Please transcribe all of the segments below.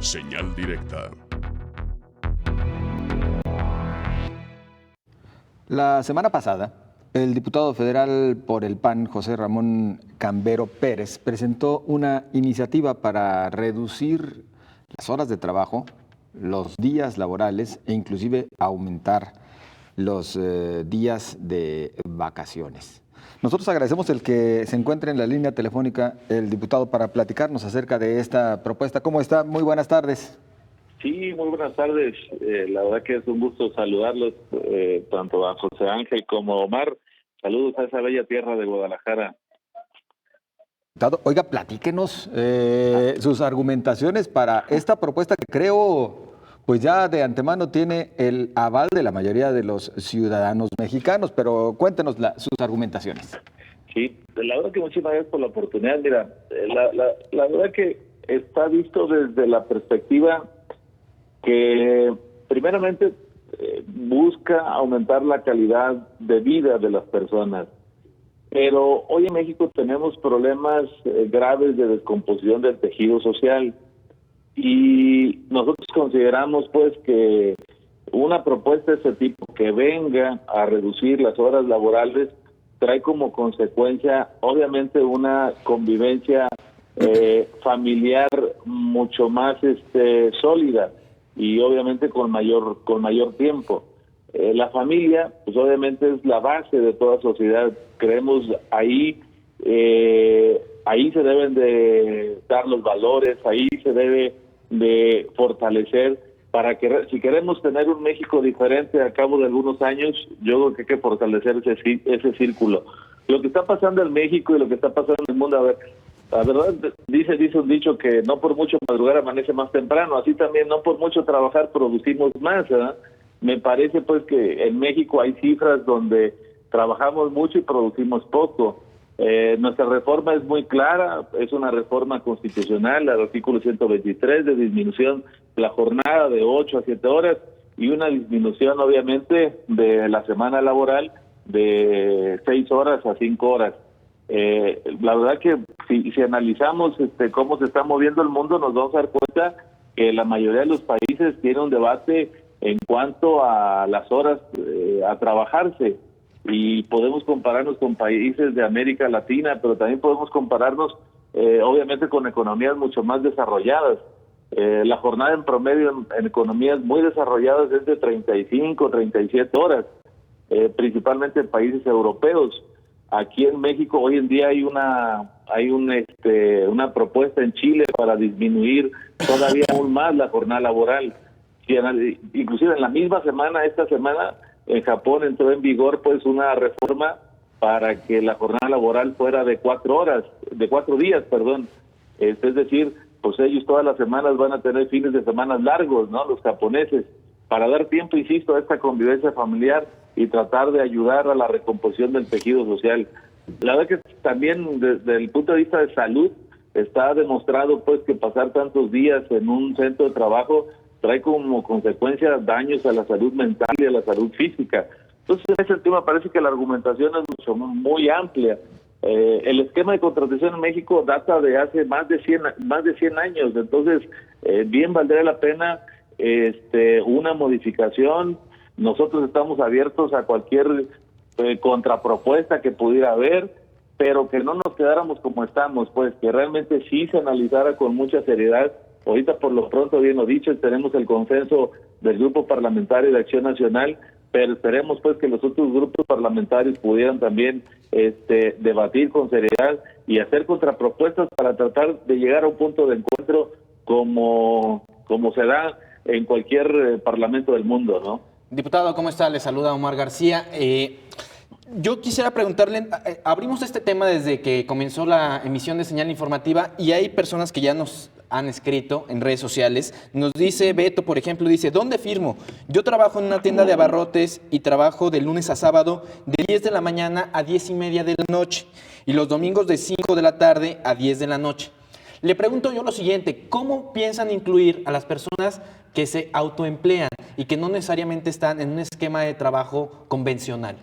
Señal directa. La semana pasada, el diputado federal por el PAN, José Ramón Cambero Pérez, presentó una iniciativa para reducir las horas de trabajo, los días laborales e inclusive aumentar los días de vacaciones. Nosotros agradecemos el que se encuentre en la línea telefónica el diputado para platicarnos acerca de esta propuesta. ¿Cómo está? Muy buenas tardes. Sí, muy buenas tardes. La verdad que es un gusto saludarlos, tanto a José Ángel como a Omar. Saludos a esa bella tierra de Guadalajara. Oiga, platíquenos sus argumentaciones para esta propuesta que creo, pues ya de antemano tiene el aval de la mayoría de los ciudadanos mexicanos, pero cuéntenos sus argumentaciones. Sí, la verdad que muchísimas gracias por la oportunidad. Mira, la verdad que está visto desde la perspectiva que primeramente busca aumentar la calidad de vida de las personas. Pero hoy en México tenemos problemas graves de descomposición del tejido social y nosotros consideramos pues que una propuesta de este tipo que venga a reducir las horas laborales trae como consecuencia obviamente una convivencia familiar mucho más sólida y obviamente con mayor tiempo. La familia, pues obviamente es la base de toda sociedad. Creemos ahí se deben de dar los valores, ahí se debe de fortalecer para que si queremos tener un México diferente al cabo de algunos años, yo creo que hay que fortalecer ese círculo. Lo que está pasando en México y lo que está pasando en el mundo, a ver, la verdad dice un dicho que no por mucho madrugar amanece más temprano, así también no por mucho trabajar producimos más, ¿verdad? Me parece pues que en México hay cifras donde trabajamos mucho y producimos poco. Nuestra reforma es muy clara, es una reforma constitucional, el artículo 123 de disminución de la jornada de 8 a 7 horas y una disminución obviamente de la semana laboral de 6 horas a 5 horas. La verdad que si analizamos cómo se está moviendo el mundo, nos vamos a dar cuenta que la mayoría de los países tiene un debate en cuanto a las horas a trabajarse y podemos compararnos con países de América Latina, pero también podemos compararnos obviamente con economías mucho más desarrolladas. La jornada en promedio en economías muy desarrolladas es de 35, 37 horas, principalmente en países europeos. Aquí en México hoy en día hay una propuesta en Chile para disminuir todavía aún más la jornada laboral. Inclusive en la misma semana, esta semana, en Japón entró en vigor pues una reforma para que la jornada laboral fuera de 4 días, perdón. Es decir, pues ellos todas las semanas van a tener fines de semana largos, ¿no? Los japoneses, para dar tiempo, insisto, a esta convivencia familiar y tratar de ayudar a la recomposición del tejido social. La verdad que también desde el punto de vista de salud está demostrado pues que pasar tantos días en un centro de trabajo trae como consecuencia daños a la salud mental y a la salud física. Entonces, en ese tema parece que la argumentación es muy amplia. El esquema de contratación en México data de hace más de 100 años, entonces bien valdría la pena una modificación. Nosotros estamos abiertos a cualquier contrapropuesta que pudiera haber, pero que no nos quedáramos como estamos, pues que realmente sí se analizara con mucha seriedad. Ahorita por lo pronto, bien lo dicho, tenemos el consenso del Grupo Parlamentario de Acción Nacional, pero esperemos pues que los otros grupos parlamentarios pudieran también debatir con seriedad y hacer contrapropuestas para tratar de llegar a un punto de encuentro como se da en cualquier parlamento del mundo, ¿no? Diputado, ¿cómo está? Le saluda Omar García. Yo quisiera preguntarle, abrimos este tema desde que comenzó la emisión de señal informativa y hay personas que ya nos han escrito en redes sociales. Nos dice Beto, por ejemplo, dice, ¿dónde firmo? Yo trabajo en una tienda de abarrotes y trabajo de lunes a sábado de 10 de la mañana a 10:30 de la noche y los domingos de 5 de la tarde a 10 de la noche. Le pregunto yo lo siguiente, ¿cómo piensan incluir a las personas que se autoemplean y que no necesariamente están en un esquema de trabajo convencional?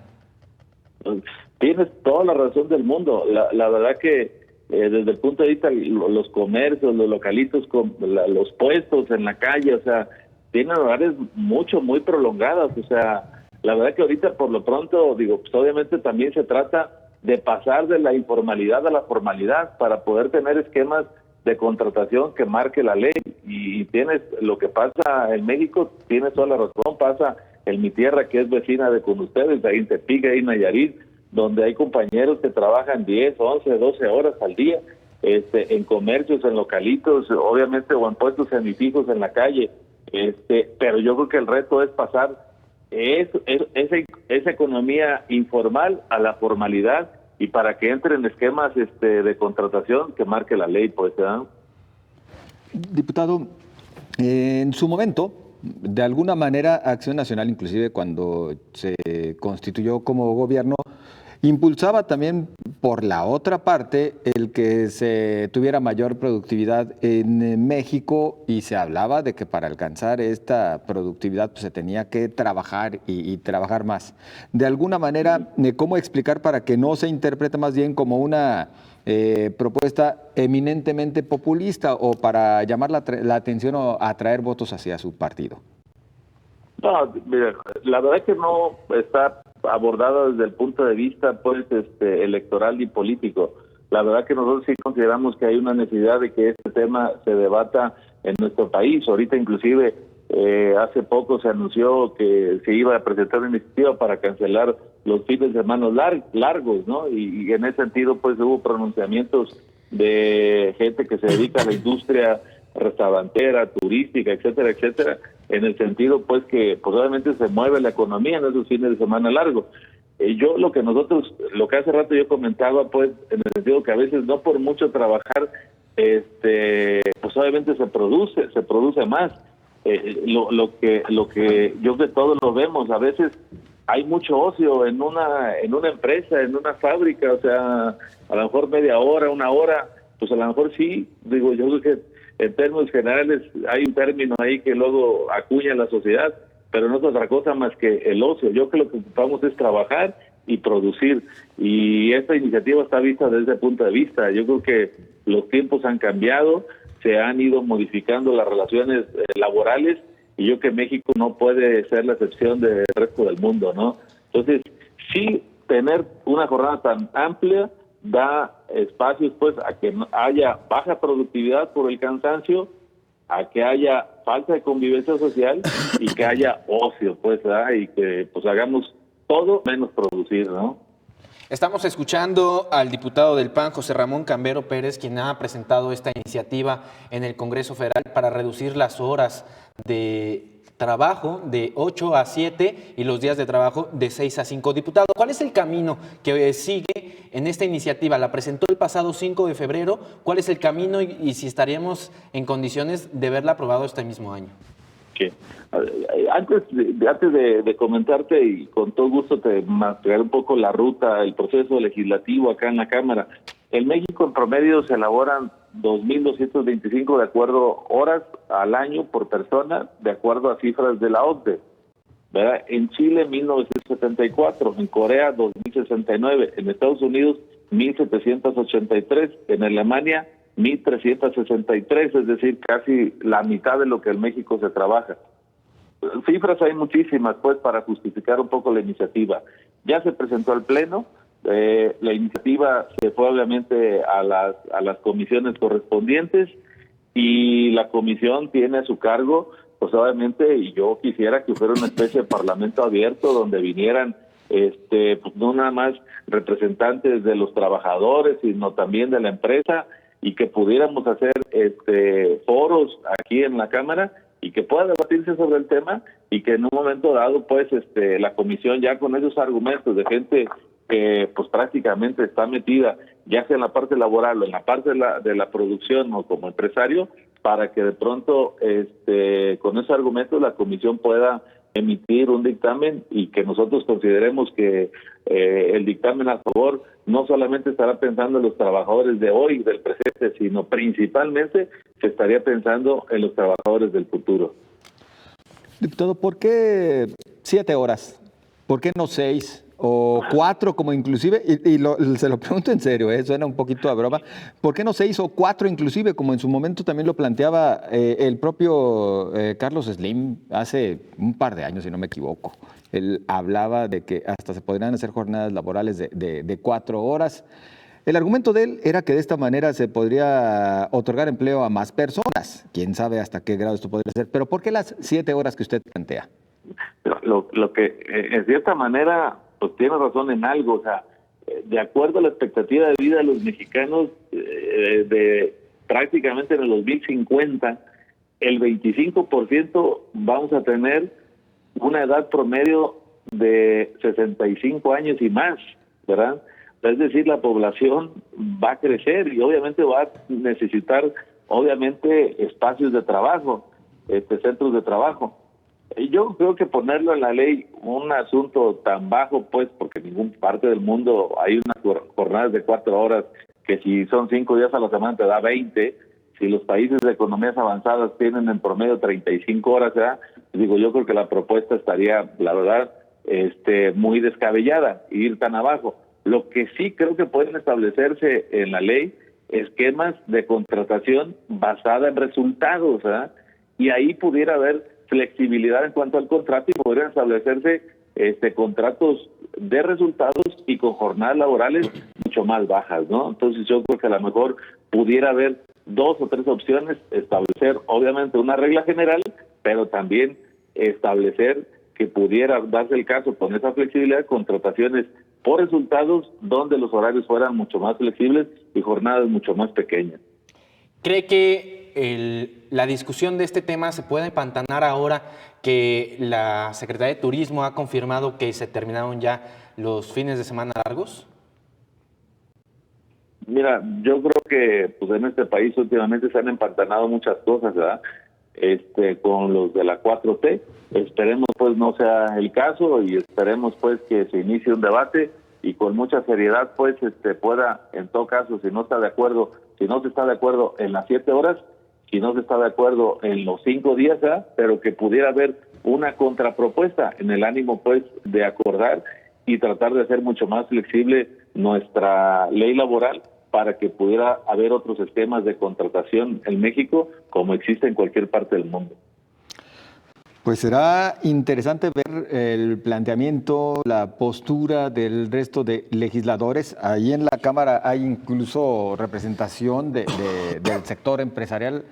Tienes toda la razón del mundo. La verdad que desde el punto de vista de los comercios, los localitos, los puestos en la calle, o sea, tienen horarios muy prolongados, o sea, la verdad que ahorita por lo pronto, digo, pues obviamente también se trata de pasar de la informalidad a la formalidad para poder tener esquemas de contratación que marque la ley. Y tienes lo que pasa en México, tienes toda la razón, pasa en mi tierra que es vecina de con ustedes, ahí en Tepic, ahí en Nayarit, donde hay compañeros que trabajan 10, 11, 12 horas al día, en comercios, en localitos, obviamente, o en puestos semifijos en la calle, pero yo creo que el reto es pasar esa economía informal a la formalidad y para que entren esquemas de contratación que marque la ley, pues, ¿verdad? Diputado, en su momento, de alguna manera, Acción Nacional, inclusive cuando se constituyó como gobierno, impulsaba también por la otra parte el que se tuviera mayor productividad en México y se hablaba de que para alcanzar esta productividad pues, se tenía que trabajar y trabajar más. De alguna manera, ¿cómo explicar para que no se interprete más bien como una propuesta eminentemente populista o para llamar la atención o atraer votos hacia su partido? No, mira, la verdad es que no está abordada desde el punto de vista pues electoral y político. La verdad que nosotros sí consideramos que hay una necesidad de que este tema se debata en nuestro país. Ahorita inclusive hace poco se anunció que se iba a presentar una iniciativa para cancelar los fines de semana largos, ¿no? Y en ese sentido pues hubo pronunciamientos de gente que se dedica a la industria restaurantera, turística, etcétera, etcétera, en el sentido pues que pues obviamente se mueve la economía en esos fines de semana largos. Yo lo que hace rato yo comentaba pues en el sentido que a veces no por mucho trabajar pues obviamente se produce más. Lo que yo creo que todos lo vemos, a veces hay mucho ocio en una empresa, en una fábrica, o sea, a lo mejor media hora, una hora, pues a lo mejor sí, digo, yo creo que en términos generales hay un término ahí que luego acuña la sociedad, pero no es otra cosa más que el ocio. Yo creo que lo que ocupamos es trabajar y producir, y esta iniciativa está vista desde ese punto de vista. Yo creo que los tiempos han cambiado, se han ido modificando las relaciones laborales, y yo creo que México no puede ser la excepción del resto del mundo, ¿no? Entonces, sí, tener una jornada tan amplia da espacios pues a que haya baja productividad por el cansancio, a que haya falta de convivencia social y que haya ocio, pues, ¿verdad? Y que pues hagamos todo menos producir, ¿no? Estamos escuchando al diputado del PAN, José Ramón Cambero Pérez, quien ha presentado esta iniciativa en el Congreso Federal para reducir las horas de trabajo de 8 a 7 y los días de trabajo de 6 a 5. Diputado, ¿cuál es el camino que sigue en esta iniciativa? La presentó el pasado 5 de febrero. ¿Cuál es el camino y si estaríamos en condiciones de verla aprobado este mismo año? Sí. Antes de comentarte, y con todo gusto te material un poco la ruta, el proceso legislativo acá en la Cámara. En México en promedio se elaboran 2.225 de acuerdo horas al año por persona, de acuerdo a cifras de la OCDE, ¿verdad? En Chile 1974, en Corea 2069, en Estados Unidos 1783, en Alemania 1363, es decir, casi la mitad de lo que en México se trabaja. Cifras hay muchísimas, pues, para justificar un poco la iniciativa. Ya se presentó al Pleno, la iniciativa se fue obviamente a las comisiones correspondientes, y la comisión tiene a su cargo, pues obviamente, y yo quisiera que fuera una especie de parlamento abierto donde vinieran pues no nada más representantes de los trabajadores, sino también de la empresa, y que pudiéramos hacer foros aquí en la Cámara y que pueda debatirse sobre el tema, y que en un momento dado pues la comisión ya con esos argumentos de gente que pues prácticamente está metida ya sea en la parte laboral o en la parte de la producción o como empresario, para que de pronto con esos argumentos la comisión pueda emitir un dictamen y que nosotros consideremos que el dictamen a favor no solamente estará pensando en los trabajadores de hoy, del presente, sino principalmente se estaría pensando en los trabajadores del futuro. Diputado, ¿por qué 7 horas? ¿Por qué no 6 o 4 como inclusive, y se lo pregunto en serio, suena un poquito a broma, ¿por qué no se hizo 4 inclusive, como en su momento también lo planteaba el propio Carlos Slim hace un par de años, si no me equivoco? Él hablaba de que hasta se podrían hacer jornadas laborales de 4 horas. El argumento de él era que de esta manera se podría otorgar empleo a más personas. Quién sabe hasta qué grado esto podría ser, pero ¿por qué las 7 horas que usted plantea? Lo que, en cierta manera, pues tiene razón en algo, o sea, de acuerdo a la expectativa de vida de los mexicanos, de prácticamente en el 2050, el 25% vamos a tener una edad promedio de 65 años y más, ¿verdad? Es decir, la población va a crecer y obviamente va a necesitar, obviamente, espacios de trabajo, centros de trabajo. Yo creo que ponerlo en la ley, un asunto tan bajo, pues, porque en ninguna parte del mundo hay unas jornadas de 4 horas, que si son 5 días a la semana te da 20, si los países de economías avanzadas tienen en promedio 35 horas, ¿verdad? Digo, yo creo que la propuesta estaría, la verdad, muy descabellada, ir tan abajo. Lo que sí creo que pueden establecerse en la ley, esquemas de contratación basada en resultados, ¿verdad? Y ahí pudiera haber flexibilidad en cuanto al contrato y podrían establecerse contratos de resultados y con jornadas laborales mucho más bajas, ¿no? Entonces yo creo que a lo mejor pudiera haber 2 o 3 opciones, establecer obviamente una regla general, pero también establecer que pudiera darse el caso con esa flexibilidad, contrataciones por resultados donde los horarios fueran mucho más flexibles y jornadas mucho más pequeñas. ¿Cree que la discusión de este tema se puede empantanar ahora que la Secretaría de Turismo ha confirmado que se terminaron ya los fines de semana largos? Mira, yo creo que pues en este país últimamente se han empantanado muchas cosas, ¿verdad? Con los de la 4T. Esperemos pues no sea el caso y esperemos pues que se inicie un debate y con mucha seriedad pues pueda, en todo caso, si no está de acuerdo, si no se está de acuerdo en las 7 horas, si no se está de acuerdo en los 5 días, ¿verdad? Pero que pudiera haber una contrapropuesta en el ánimo pues de acordar y tratar de hacer mucho más flexible nuestra ley laboral para que pudiera haber otros esquemas de contratación en México como existe en cualquier parte del mundo. Pues será interesante ver el planteamiento, la postura del resto de legisladores. Ahí en la Cámara hay incluso representación del sector empresarial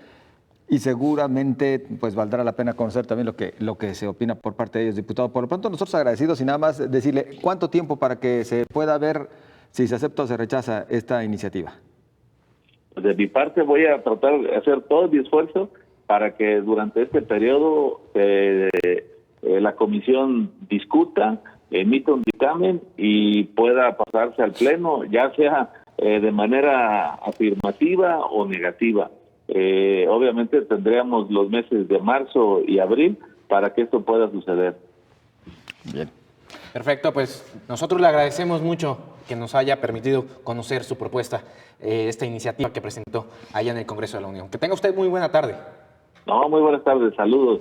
y seguramente pues valdrá la pena conocer también lo que se opina por parte de ellos, diputado. Por lo pronto nosotros agradecidos y nada más decirle cuánto tiempo para que se pueda ver si se acepta o se rechaza esta iniciativa. De mi parte voy a tratar de hacer todo mi esfuerzo para que durante este periodo la comisión discuta, emita un dictamen y pueda pasarse al pleno, ya sea de manera afirmativa o negativa. Obviamente tendríamos los meses de marzo y abril para que esto pueda suceder. Bien. Perfecto, pues nosotros le agradecemos mucho que nos haya permitido conocer su propuesta, esta iniciativa que presentó allá en el Congreso de la Unión. Que tenga usted muy buena tarde. No, muy buenas tardes, saludos.